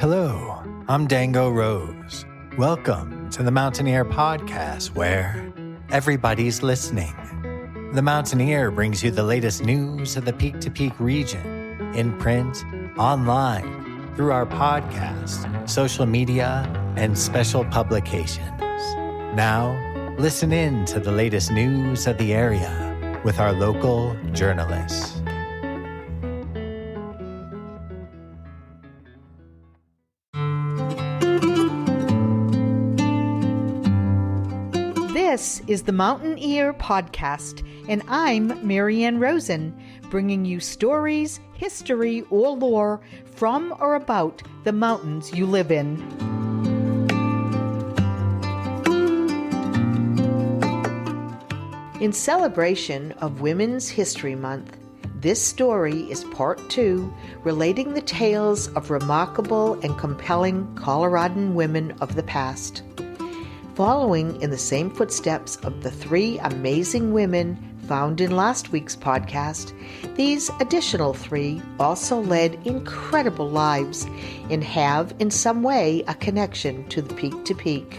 Hello, I'm Dango Rose. Welcome to the Mountaineer Podcast, where everybody's listening. The Mountaineer brings you the latest news of the Peak to Peak region, in print, online, through our podcast, social media, and special publications. Now, listen in to the latest news of the area with our local journalists. This is the Mountaineer Podcast, and I'm Marianne Rosen, bringing you stories, history, or lore from or about the mountains you live in. In celebration of Women's History Month, this story is part 2, relating the tales of remarkable and compelling Coloradan women of the past. Following in the same footsteps of the 3 amazing women found in last week's podcast, these additional 3 also led incredible lives and have in some way a connection to the Peak to Peak.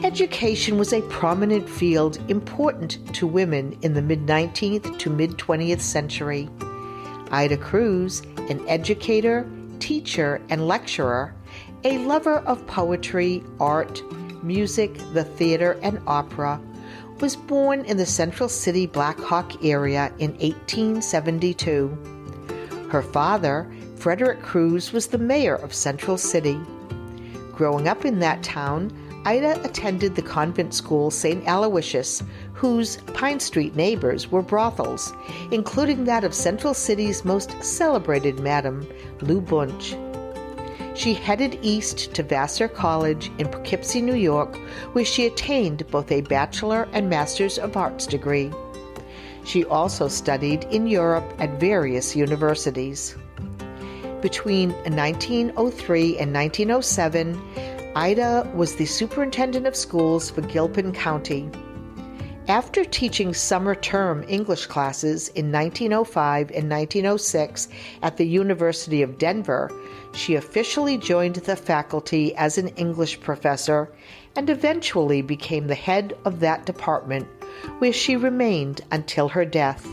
Education was a prominent field important to women in the mid-19th to mid-20th century. Ida Kruse, an educator, teacher, and lecturer, a lover of poetry, art, music, the theater, and opera, was born in the Central City Black Hawk area in 1872. Her father, Frederick Kruse, was the mayor of Central City. Growing up in that town, Ida attended the convent school St. Aloysius, whose Pine Street neighbors were brothels, including that of Central City's most celebrated madam, Lou Bunch. She headed east to Vassar College in Poughkeepsie, New York, where she attained both a Bachelor and Master's of Arts degree. She also studied in Europe at various universities. Between 1903 and 1907, Ida was the superintendent of schools for Gilpin County. After teaching summer term English classes in 1905 and 1906 at the University of Denver, she officially joined the faculty as an English professor and eventually became the head of that department, where she remained until her death.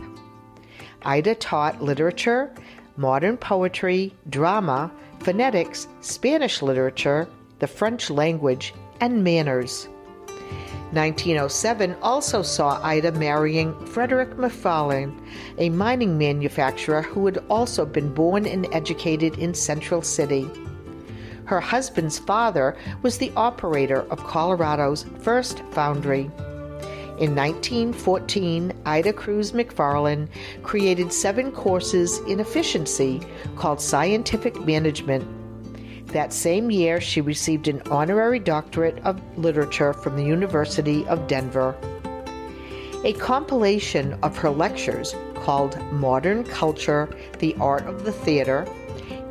Ida taught literature, modern poetry, drama, phonetics, Spanish literature, the French language, and manners. 1907 also saw Ida marrying Frederick McFarlane, a mining manufacturer who had also been born and educated in Central City. Her husband's father was the operator of Colorado's first foundry. In 1914, Ida Kruse McFarlane created 7 courses in efficiency called Scientific Management. That same year, she received an honorary doctorate of literature from the University of Denver. A compilation of her lectures called Modern Culture, the Art of the Theater,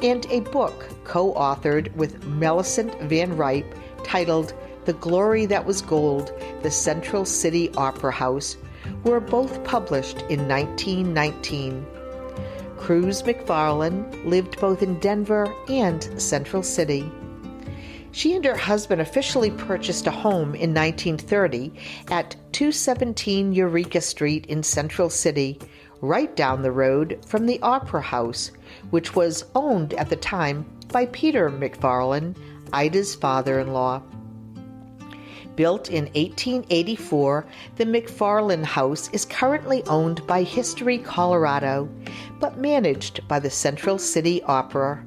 and a book co-authored with Millicent Van Ripe titled The Glory That Was Gold, the Central City Opera House, were both published in 1919. Kruse McFarlane lived both in Denver and Central City. She and her husband officially purchased a home in 1930 at 217 Eureka Street in Central City, right down the road from the Opera House, which was owned at the time by Peter McFarlane, Ida's father-in-law. Built in 1884, the McFarlane House is currently owned by History Colorado, but managed by the Central City Opera.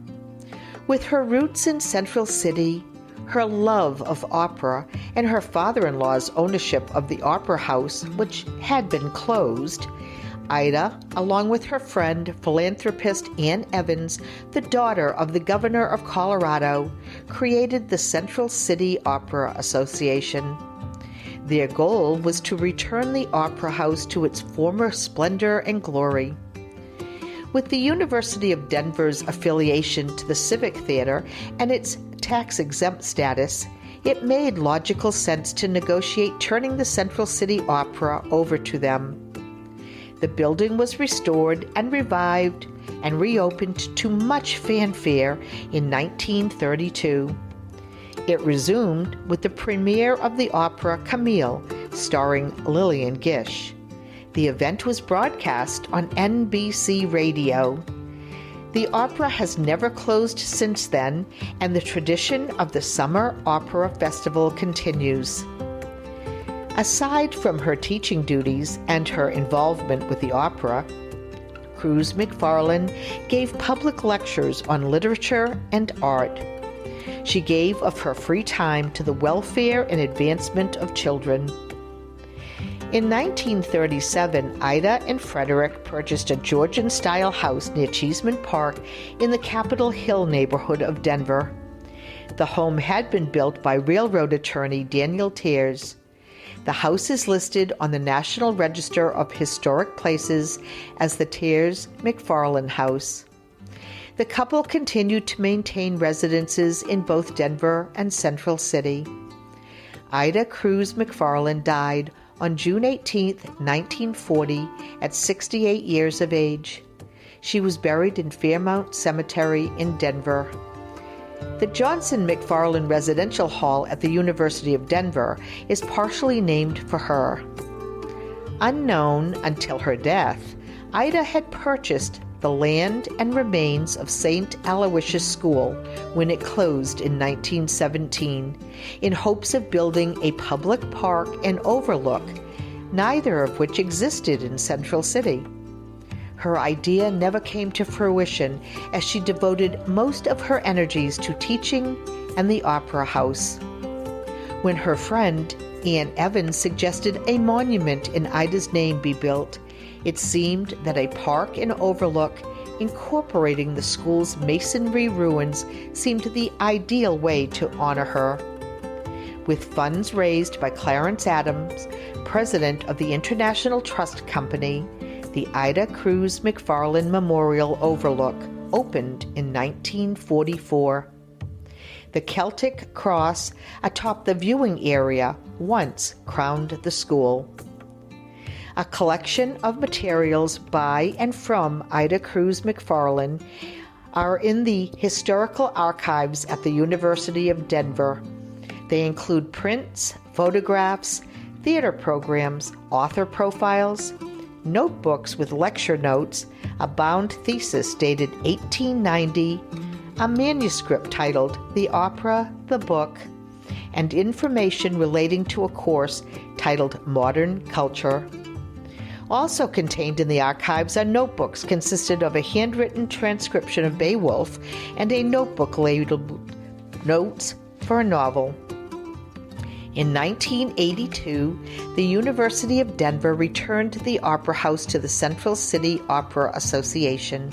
With her roots in Central City, her love of opera, and her father-in-law's ownership of the Opera House, which had been closed, Ida, along with her friend, philanthropist Ann Evans, the daughter of the governor of Colorado, created the Central City Opera Association. Their goal was to return the Opera House to its former splendor and glory. With the University of Denver's affiliation to the Civic Theater and its tax-exempt status, it made logical sense to negotiate turning the Central City Opera over to them. The building was restored and revived and reopened to much fanfare in 1932. It resumed with the premiere of the opera Camille, starring Lillian Gish. The event was broadcast on NBC Radio. The opera has never closed since then, and the tradition of the Summer Opera Festival continues. Aside from her teaching duties and her involvement with the opera, Kruse McFarlane gave public lectures on literature and art. She gave of her free time to the welfare and advancement of children. In 1937, Ida and Frederick purchased a Georgian-style house near Cheeseman Park in the Capitol Hill neighborhood of Denver. The home had been built by railroad attorney Daniel Tears. The house is listed on the National Register of Historic Places as the Tears-McFarlane House. The couple continued to maintain residences in both Denver and Central City. Ida Kruse McFarlane died on June 18, 1940, at 68 years of age. She was buried in Fairmount Cemetery in Denver. The Johnson McFarlane Residential Hall at the University of Denver is partially named for her. Unknown until her death, Ida had purchased the land and remains of St. Aloysius School when it closed in 1917, in hopes of building a public park and overlook, neither of which existed in Central City. Her idea never came to fruition, as she devoted most of her energies to teaching and the opera house. When her friend Ann Evans suggested a monument in Ida's name be built, it seemed that a park and overlook incorporating the school's masonry ruins seemed the ideal way to honor her. With funds raised by Clarence Adams, president of the International Trust Company, the Ida Kruse McFarlane Memorial Overlook opened in 1944. The Celtic cross atop the viewing area once crowned the school. A collection of materials by and from Ida Kruse McFarlane are in the Historical Archives at the University of Denver. They include prints, photographs, theater programs, author profiles, notebooks with lecture notes, a bound thesis dated 1890, a manuscript titled The Opera, the Book, and information relating to a course titled Modern Culture. Also contained in the archives are notebooks consisted of a handwritten transcription of Beowulf and a notebook labeled Notes for a Novel. In 1982, the University of Denver returned the Opera House to the Central City Opera Association.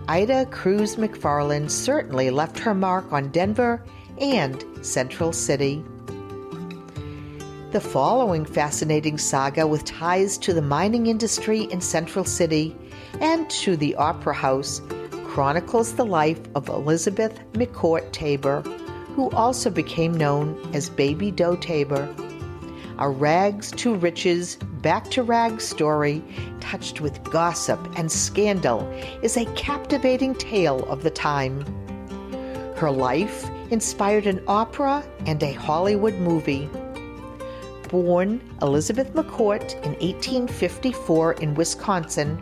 Ida Kruse McFarlane certainly left her mark on Denver and Central City. The following fascinating saga with ties to the mining industry in Central City and to the Opera House chronicles the life of Elizabeth McCourt Tabor, who also became known as Baby Doe Tabor. A rags to riches, back to rags story, touched with gossip and scandal, is a captivating tale of the time. Her life inspired an opera and a Hollywood movie. Born Elizabeth McCourt in 1854 in Wisconsin,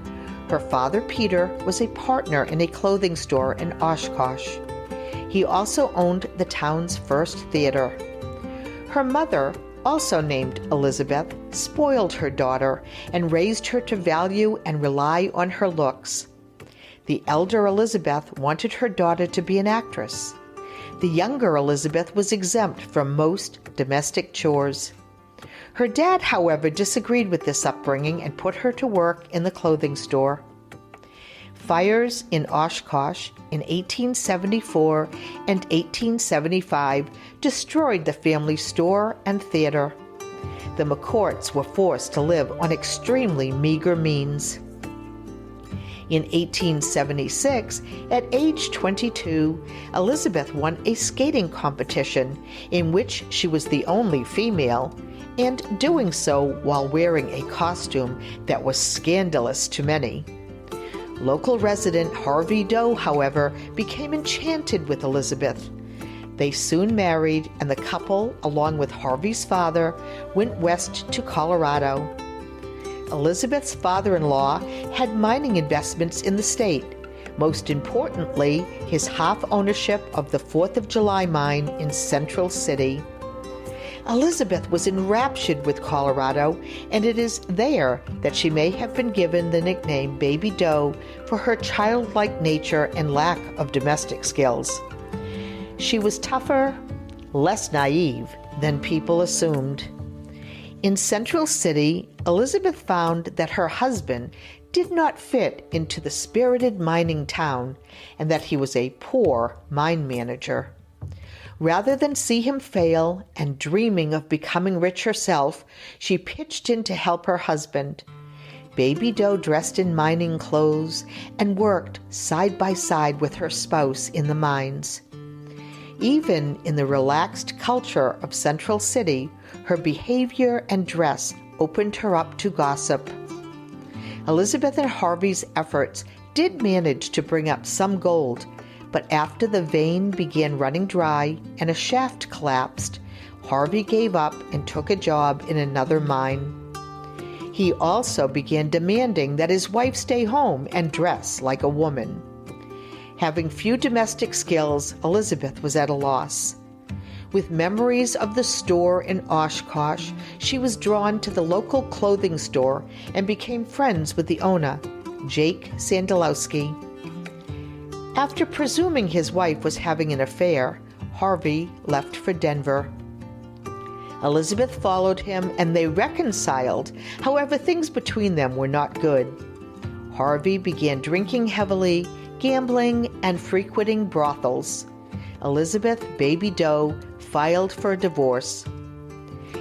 her father Peter was a partner in a clothing store in Oshkosh. He also owned the town's first theater. Her mother, also named Elizabeth, spoiled her daughter and raised her to value and rely on her looks. The elder Elizabeth wanted her daughter to be an actress. The younger Elizabeth was exempt from most domestic chores. Her dad, however, disagreed with this upbringing and put her to work in the clothing store. Fires in Oshkosh in 1874 and 1875 destroyed the family store and theater. The McCourts were forced to live on extremely meager means. In 1876, at age 22, Elizabeth won a skating competition in which she was the only female, and doing so while wearing a costume that was scandalous to many. Local resident Harvey Doe, however, became enchanted with Elizabeth. They soon married, and the couple, along with Harvey's father, went west to Colorado. Elizabeth's father-in-law had mining investments in the state, most importantly, his half ownership of the 4th of July mine in Central City. Elizabeth was enraptured with Colorado, and it is there that she may have been given the nickname Baby Doe for her childlike nature and lack of domestic skills. She was tougher, less naive than people assumed. In Central City, Elizabeth found that her husband did not fit into the spirited mining town and that he was a poor mine manager. Rather than see him fail and dreaming of becoming rich herself, she pitched in to help her husband. Baby Doe dressed in mining clothes and worked side by side with her spouse in the mines. Even in the relaxed culture of Central City, her behavior and dress opened her up to gossip. Elizabeth and Harvey's efforts did manage to bring up some gold, but after the vein began running dry and a shaft collapsed, Harvey gave up and took a job in another mine. He also began demanding that his wife stay home and dress like a woman. Having few domestic skills, Elizabeth was at a loss. With memories of the store in Oshkosh, she was drawn to the local clothing store and became friends with the owner, Jake Sandalowski. After presuming his wife was having an affair, Harvey left for Denver. Elizabeth followed him and they reconciled. However, things between them were not good. Harvey began drinking heavily, gambling, and frequenting brothels. Elizabeth, Baby Doe, filed for a divorce.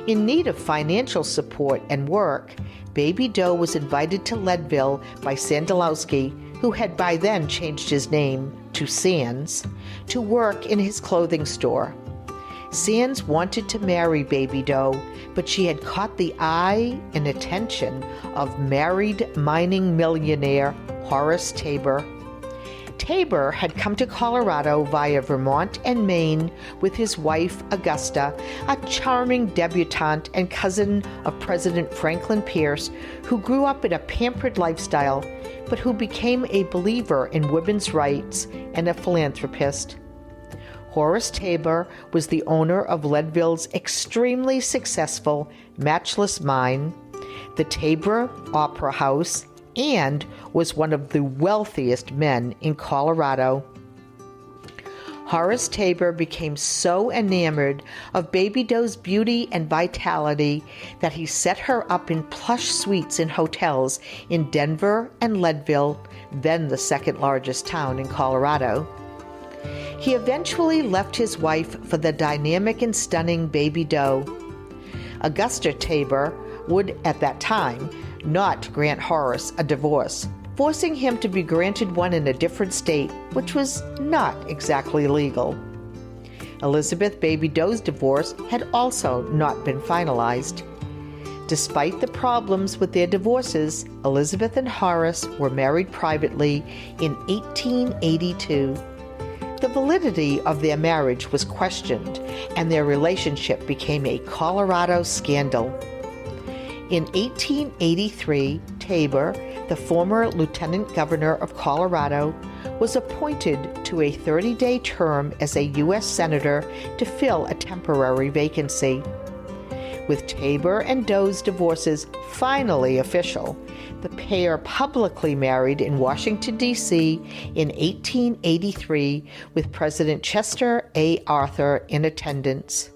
In need of financial support and work, Baby Doe was invited to Leadville by Sandalowski, who had by then changed his name to Sands, to work in his clothing store. Sands wanted to marry Baby Doe, but she had caught the eye and attention of married mining millionaire Horace Tabor. Tabor had come to Colorado via Vermont and Maine with his wife, Augusta, a charming debutante and cousin of President Franklin Pierce, who grew up in a pampered lifestyle, but who became a believer in women's rights and a philanthropist. Horace Tabor was the owner of Leadville's extremely successful Matchless Mine, the Tabor Opera House, and was one of the wealthiest men in Colorado. Horace Tabor became so enamored of Baby Doe's beauty and vitality that he set her up in plush suites in hotels in Denver and Leadville, then the second largest town in Colorado. He eventually left his wife for the dynamic and stunning Baby Doe. Augusta Tabor would, at that time, not grant Horace a divorce, forcing him to be granted one in a different state, which was not exactly legal. Elizabeth Baby Doe's divorce had also not been finalized. Despite the problems with their divorces, Elizabeth and Horace were married privately in 1882. The validity of their marriage was questioned, and their relationship became a Colorado scandal. In 1883, Tabor, the former lieutenant governor of Colorado, was appointed to a 30-day term as a U.S. senator to fill a temporary vacancy. With Tabor and Doe's divorces finally official, the pair publicly married in Washington, D.C. in 1883 with President Chester A. Arthur in attendance.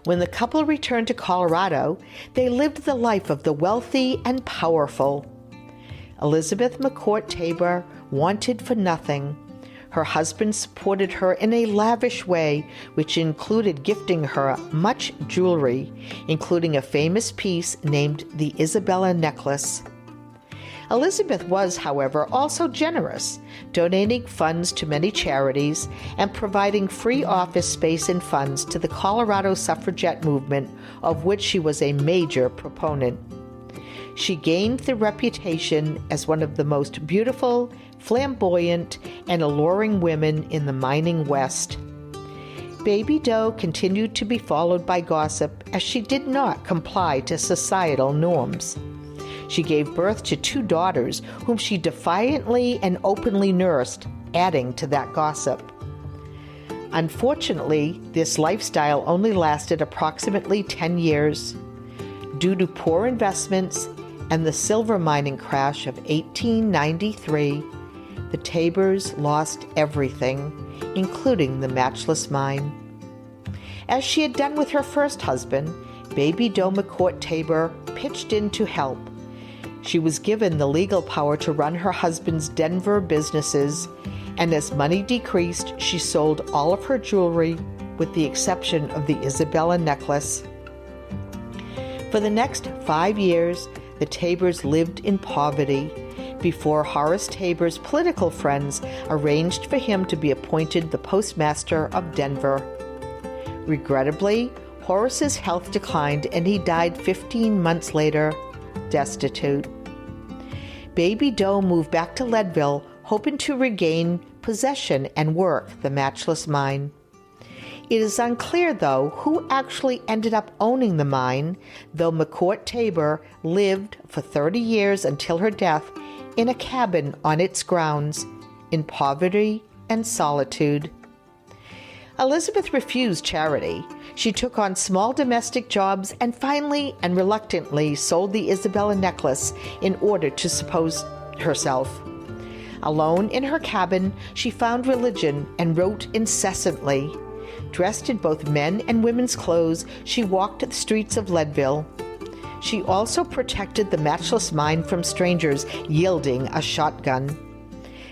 When the couple returned to Colorado, they lived the life of the wealthy and powerful. Elizabeth McCourt Tabor wanted for nothing. Her husband supported her in a lavish way, which included gifting her much jewelry, including a famous piece named the Isabella necklace. Elizabeth was, however, also generous, donating funds to many charities and providing free office space and funds to the Colorado suffragette movement, of which she was a major proponent. She gained the reputation as one of the most beautiful, flamboyant, and alluring women in the mining West. Baby Doe continued to be followed by gossip as she did not comply to societal norms. She gave birth to 2 daughters whom she defiantly and openly nursed, adding to that gossip. Unfortunately, this lifestyle only lasted approximately 10 years. Due to poor investments and the silver mining crash of 1893, the Tabors lost everything, including the matchless mine. As she had done with her first husband, Baby Doe McCourt Tabor pitched in to help. She was given the legal power to run her husband's Denver businesses, and as money decreased, she sold all of her jewelry with the exception of the Isabella necklace. For the next 5 years, the Tabors lived in poverty before Horace Tabor's political friends arranged for him to be appointed the postmaster of Denver. Regrettably, Horace's health declined and he died 15 months later, destitute. Baby Doe moved back to Leadville, hoping to regain possession and work the matchless mine. It is unclear, though, who actually ended up owning the mine, though McCourt Tabor lived for 30 years until her death in a cabin on its grounds, in poverty and solitude. Elizabeth refused charity. She took on small domestic jobs and finally and reluctantly sold the Isabella necklace in order to support herself. Alone in her cabin, she found religion and wrote incessantly. Dressed in both men and women's clothes, she walked the streets of Leadville. She also protected the matchless mine from strangers, yielding a shotgun.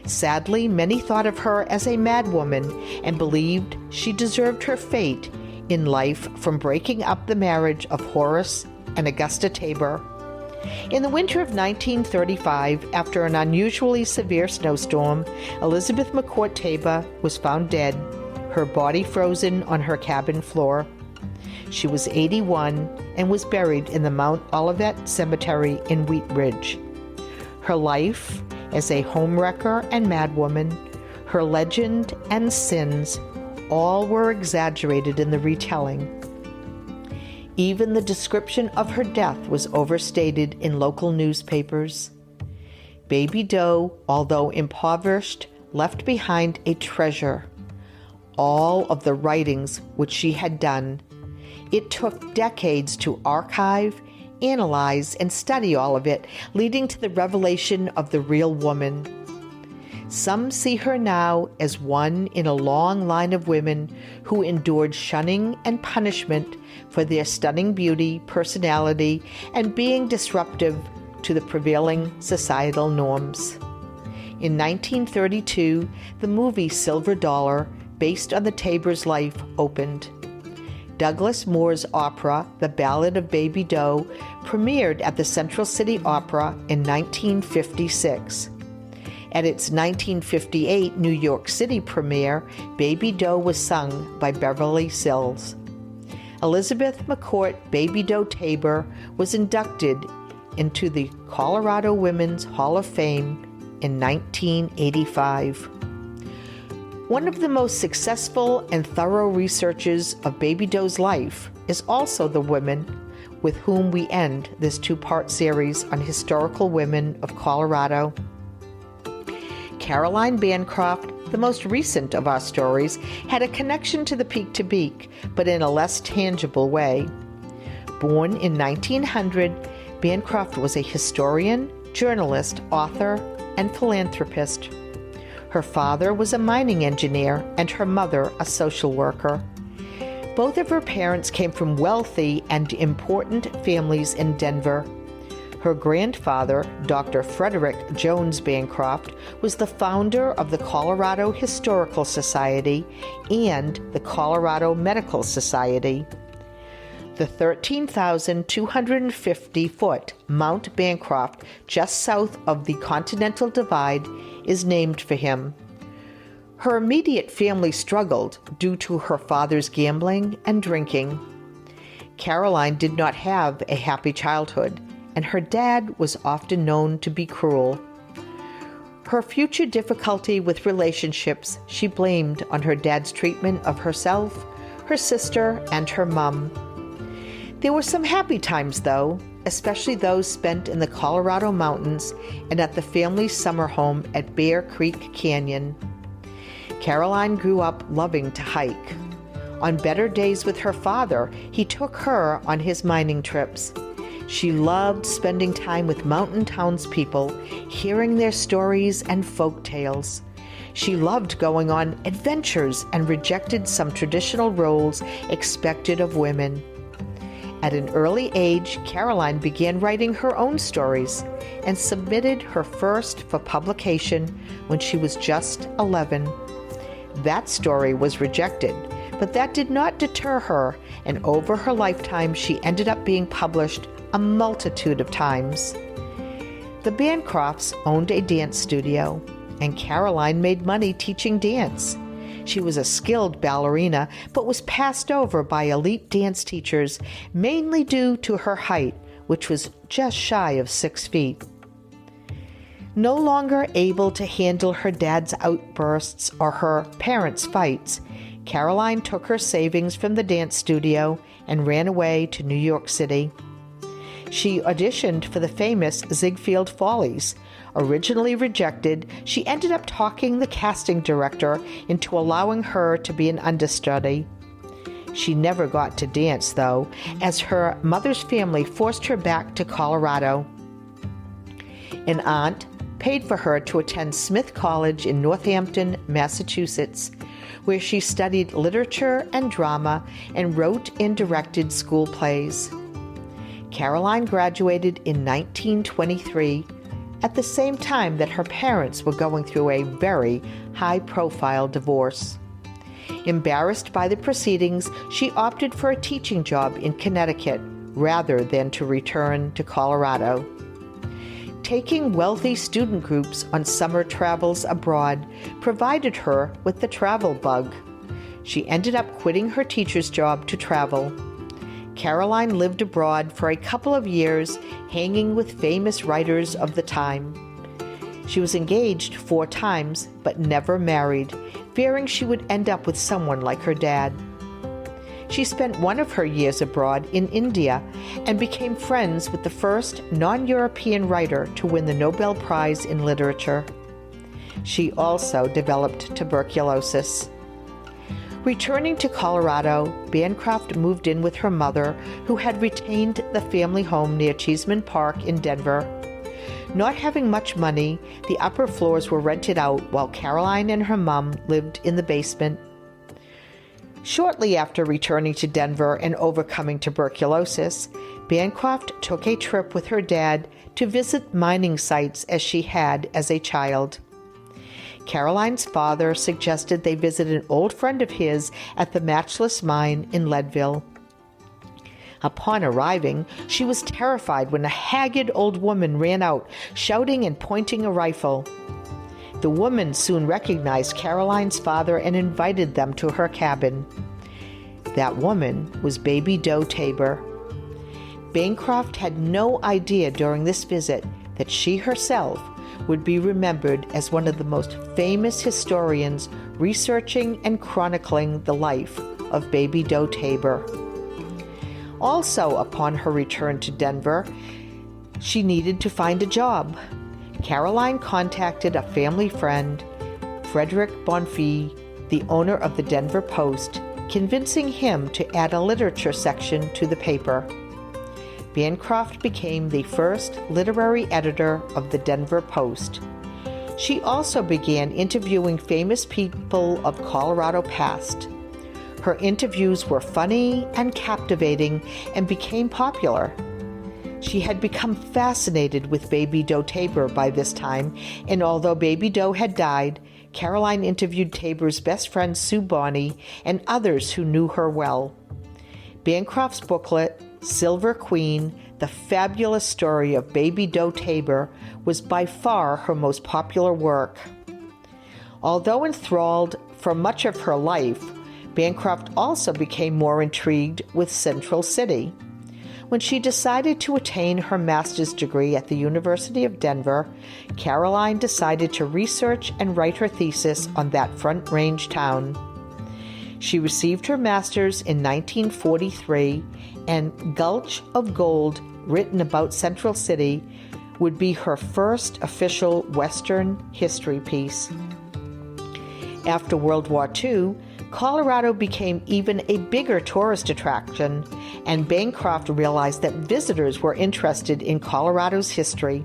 Sadly, many thought of her as a madwoman and believed she deserved her fate in life from breaking up the marriage of Horace and Augusta Tabor. In the winter of 1935, after an unusually severe snowstorm, Elizabeth McCourt Tabor was found dead, her body frozen on her cabin floor. She was 81 and was buried in the Mount Olivet Cemetery in Wheat Ridge. Her life as a homewrecker and madwoman, her legend and sins, all were exaggerated in the retelling. Even the description of her death was overstated in local newspapers. Baby Doe, although impoverished, left behind a treasure, all of the writings which she had done. It took decades to archive, analyze, and study all of it, leading to the revelation of the real woman. Some see her now as one in a long line of women who endured shunning and punishment for their stunning beauty, personality, and being disruptive to the prevailing societal norms. In 1932, the movie Silver Dollar, based on the Tabor's life, opened. Douglas Moore's opera, The Ballad of Baby Doe, premiered at the Central City Opera in 1956. At its 1958 New York City premiere, Baby Doe was sung by Beverly Sills. Elizabeth McCourt Baby Doe Tabor was inducted into the Colorado Women's Hall of Fame in 1985. One of the most successful and thorough researches of Baby Doe's life is also the woman with whom we end this 2-part series on historical women of Colorado. Caroline Bancroft, the most recent of our stories, had a connection to the Peak to Peak, but in a less tangible way. Born in 1900, Bancroft was a historian, journalist, author, and philanthropist. Her father was a mining engineer and her mother a social worker. Both of her parents came from wealthy and important families in Denver. Her grandfather, Dr. Frederick Jones Bancroft, was the founder of the Colorado Historical Society and the Colorado Medical Society. The 13,250-foot Mount Bancroft, just south of the Continental Divide, is named for him. Her immediate family struggled due to her father's gambling and drinking. Caroline did not have a happy childhood, and her dad was often known to be cruel. Her future difficulty with relationships she blamed on her dad's treatment of herself, her sister, and her mom. There were some happy times, though, especially those spent in the Colorado mountains and at the family's summer home at Bear Creek Canyon. Caroline grew up loving to hike. On better days with her father, he took her on his mining trips. She loved spending time with mountain townspeople, hearing their stories and folk tales. She loved going on adventures and rejected some traditional roles expected of women. At an early age, Caroline began writing her own stories and submitted her first for publication when she was just 11. That story was rejected, but that did not deter her, and over her lifetime she ended up being published a multitude of times. The Bancrofts owned a dance studio, and Caroline made money teaching dance. She was a skilled ballerina, but was passed over by elite dance teachers, mainly due to her height, which was just shy of 6 feet. No longer able to handle her dad's outbursts or her parents' fights, Caroline took her savings from the dance studio and ran away to New York City. She auditioned for the famous Ziegfeld Follies. Originally rejected, she ended up talking the casting director into allowing her to be an understudy. She never got to dance, though, as her mother's family forced her back to Colorado. An aunt paid for her to attend Smith College in Northampton, Massachusetts, where she studied literature and drama and wrote and directed school plays. Caroline graduated in 1923, at the same time that her parents were going through a very high-profile divorce. Embarrassed by the proceedings, she opted for a teaching job in Connecticut rather than to return to Colorado. Taking wealthy student groups on summer travels abroad provided her with the travel bug. She ended up quitting her teacher's job to travel. Caroline lived abroad for a couple of years, hanging with famous writers of the time. She was engaged 4 times, but never married, fearing she would end up with someone like her dad. She spent one of her years abroad in India and became friends with the first non-European writer to win the Nobel Prize in Literature. She also developed tuberculosis. Returning to Colorado, Bancroft moved in with her mother, who had retained the family home near Cheeseman Park in Denver. Not having much money, the upper floors were rented out while Caroline and her mom lived in the basement. Shortly after returning to Denver and overcoming tuberculosis, Bancroft took a trip with her dad to visit mining sites as she had as a child. Caroline's father suggested they visit an old friend of his at the Matchless Mine in Leadville. Upon arriving, she was terrified when a haggard old woman ran out, shouting and pointing a rifle. The woman soon recognized Caroline's father and invited them to her cabin. That woman was Baby Doe Tabor. Bancroft had no idea during this visit that she herself would be remembered as one of the most famous historians researching and chronicling the life of Baby Doe Tabor. Also, upon her return to Denver, she needed to find a job. Caroline contacted a family friend, Frederick Bonfils, the owner of the Denver Post, convincing him to add a literature section to the paper. Bancroft became the first literary editor of the Denver Post. She also began interviewing famous people of Colorado past. Her interviews were funny and captivating and became popular. She had become fascinated with Baby Doe Tabor by this time, and although Baby Doe had died, Caroline interviewed Tabor's best friend Sue Bonney and others who knew her well. Bancroft's booklet, Silver Queen, The Fabulous Story of Baby Doe Tabor, was by far her most popular work. Although enthralled for much of her life, Bancroft also became more intrigued with Central City. When she decided to attain her master's degree at the University of Denver, Caroline decided to research and write her thesis on that Front Range town. She received her master's in 1943, and Gulch of Gold, written about Central City, would be her first official Western history piece. After World War II, Colorado became even a bigger tourist attraction, and Bancroft realized that visitors were interested in Colorado's history.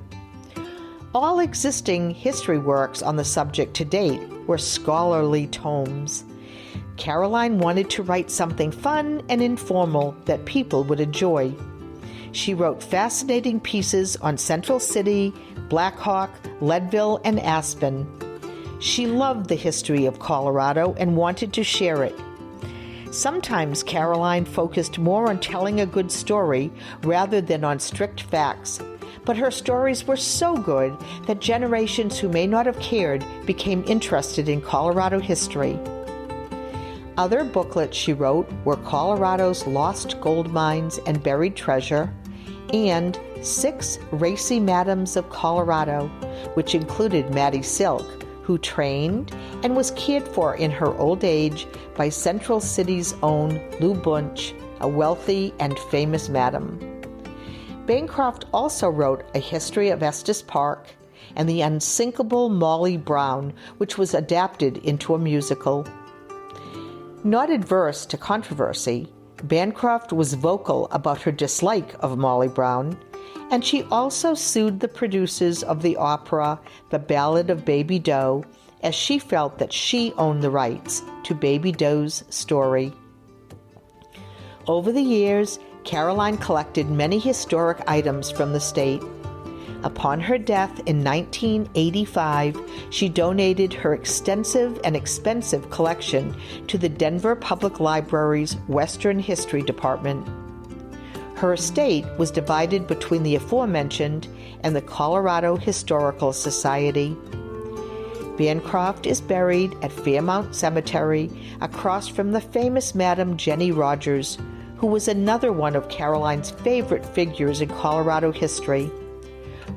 All existing history works on the subject to date were scholarly tomes. Caroline wanted to write something fun and informal that people would enjoy. She wrote fascinating pieces on Central City, Black Hawk, Leadville, and Aspen. She loved the history of Colorado and wanted to share it. Sometimes Caroline focused more on telling a good story rather than on strict facts, but her stories were so good that generations who may not have cared became interested in Colorado history. Other booklets she wrote were Colorado's Lost Gold Mines and Buried Treasure and 6 Racy Madams of Colorado, which included Maddie Silk, who trained and was cared for in her old age by Central City's own Lou Bunch, a wealthy and famous madam. Bancroft also wrote A History of Estes Park and The Unsinkable Molly Brown, which was adapted into a musical. Not adverse to controversy, Bancroft was vocal about her dislike of Molly Brown, and she also sued the producers of the opera The Ballad of Baby Doe, as she felt that she owned the rights to Baby Doe's story. Over the years, Caroline collected many historic items from the state. Upon her death in 1985, she donated her extensive and expensive collection to the Denver Public Library's Western History Department. Her estate was divided between the aforementioned and the Colorado Historical Society. Bancroft is buried at Fairmount Cemetery across from the famous Madam Jenny Rogers, who was another one of Caroline's favorite figures in Colorado history.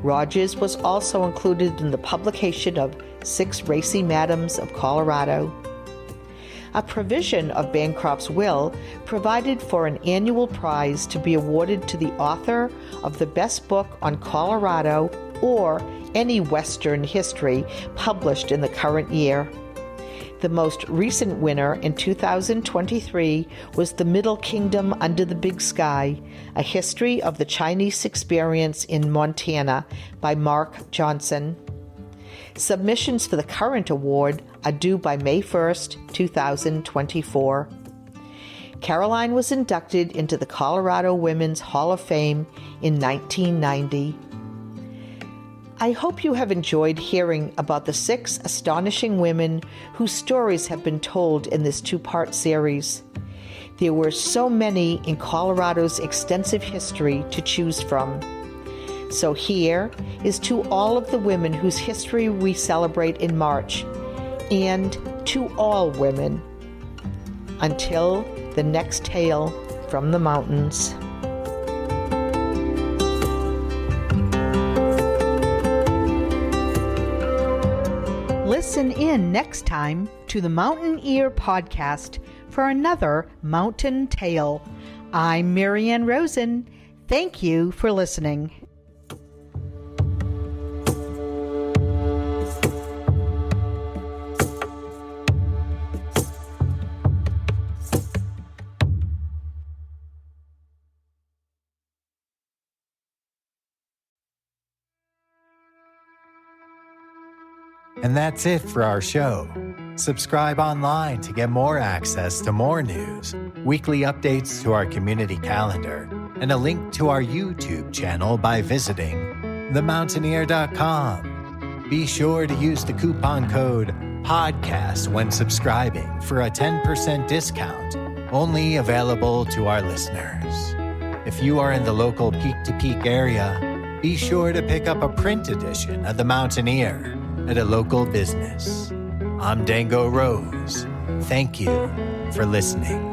Rogers was also included in the publication of 6 Racy Madams of Colorado. A provision of Bancroft's will provided for an annual prize to be awarded to the author of the best book on Colorado or any Western history published in the current year. The most recent winner in 2023 was The Middle Kingdom Under the Big Sky, A History of the Chinese Experience in Montana by Mark Johnson. Submissions for the current award are due by May 1st, 2024. Caroline was inducted into the Colorado Women's Hall of Fame in 1990. I hope you have enjoyed hearing about the 6 astonishing women whose stories have been told in this 2-part series. There were so many in Colorado's extensive history to choose from. So here is to all of the women whose history we celebrate in March, and to all women. Until the next tale from the mountains. Listen in next time to the Mountain Ear Podcast for another mountain tale. I'm Marianne Rosen. Thank you for listening. And that's it for our show. Subscribe online to get more access to more news, weekly updates to our community calendar, and a link to our YouTube channel by visiting themountaineer.com. Be sure to use the coupon code PODCAST when subscribing for a 10% discount. only available to our listeners. If you are in the local Peak to Peak area, be sure to pick up a print edition of The Mountaineer at a local business. I'm Dango Rose. Thank you for listening.